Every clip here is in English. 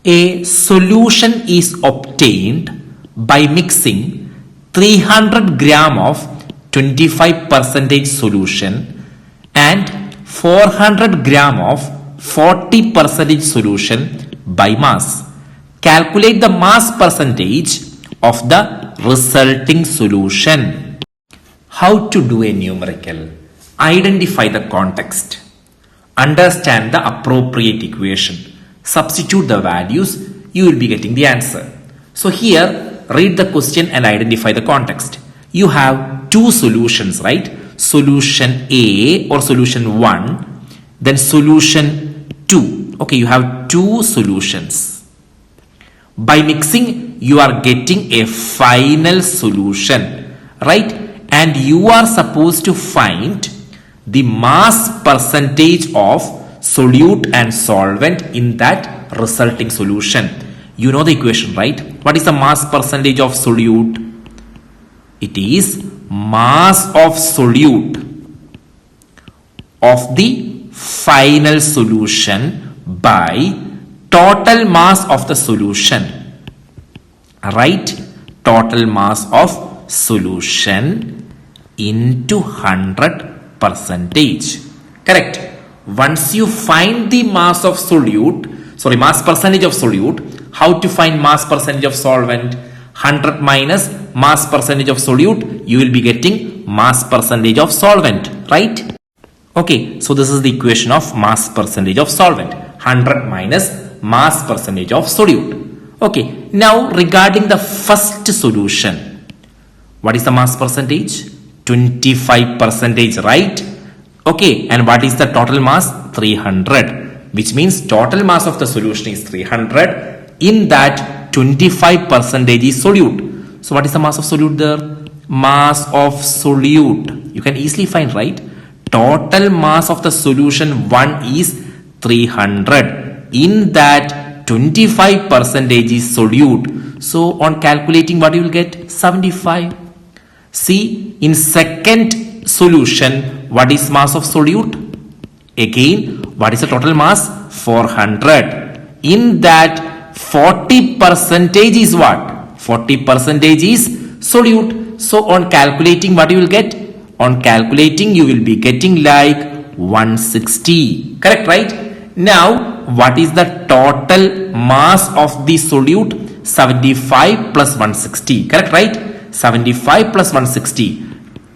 A solution is obtained by mixing 300 gram of 25% solution and 400 gram of 40% solution by mass. Calculate the mass percentage of the resulting solution. How to do a numerical? Identify the context. Understand the appropriate equation. Substitute the values. You will be getting the answer. So here, read the question and identify the context. You have two solutions, right? Solution A or solution 1, then solution 2. Okay, you have two solutions. By mixing, you are getting a final solution, right? And you are supposed to find the mass percentage of solute and solvent in that resulting solution. You know the equation, right? What is the mass percentage of solute? It is mass of solute of the final solution by total mass of the solution, right? Total mass of solution into 100 percentage. Correct. Once you find the mass of solute, mass percentage of solute, how to find mass percentage of solvent? 100 minus mass percentage of solute, you will be getting mass percentage of solvent, right? Okay, so this is the equation of mass percentage of solvent. 100 minus mass percentage of solute. Okay, now regarding the first solution, what is the mass percentage? 25%, right? Okay, and what is the total mass? 300, which means total mass of the solution is 300. In that, 25% is solute. So what is the mass of solute there? Mass of solute. You can easily find, right? Total mass of the solution 1 is 300. In that, 25% is solute. So on calculating, what you will get? 75. See, in second solution, what is mass of solute? Again, what is the total mass? 400. In that, 40% is what? 40% is solute. So on calculating, what you will get? On calculating, you will be getting like 160. Correct, right? Now, what is the total mass of the solute? 75 plus 160. Correct, right? 75 plus 160.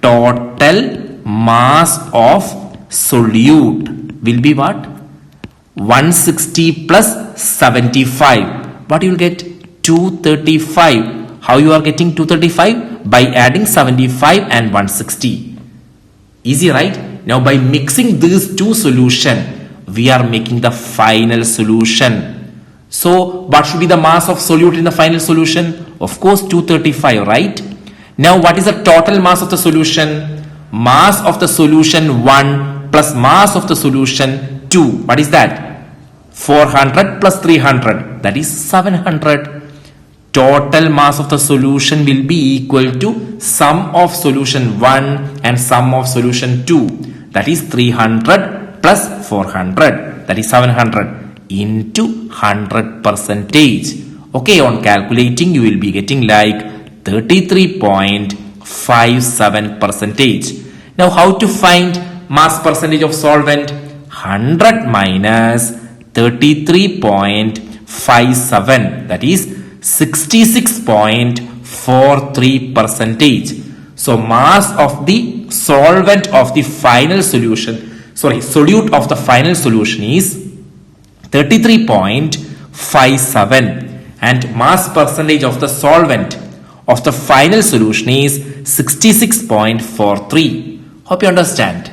Total mass of solute will be what? 160 plus 75. What you will get? 235. How you are getting 235? By adding 75 and 160. Easy, right? Now by mixing these two solutions, we are making the final solution. So what should be the mass of solute in the final solution? Of course 235, right? Now what is the total mass of the solution? Mass of the solution 1 plus mass of the solution 2. What is that? 400 plus 300. That is 700. Total mass of the solution will be equal to sum of solution 1 and sum of solution 2. That is 300 plus 400. That is 700 into 100%. Okay, on calculating, you will be getting like 33.57%. Now, how to find mass percentage of solvent? 100 minus 33.57. That is 66.43%. So mass of the solvent of the final solution, solute of the final solution is 33.57 and mass percentage of the solvent of the final solution is 66.43. Hope you understand.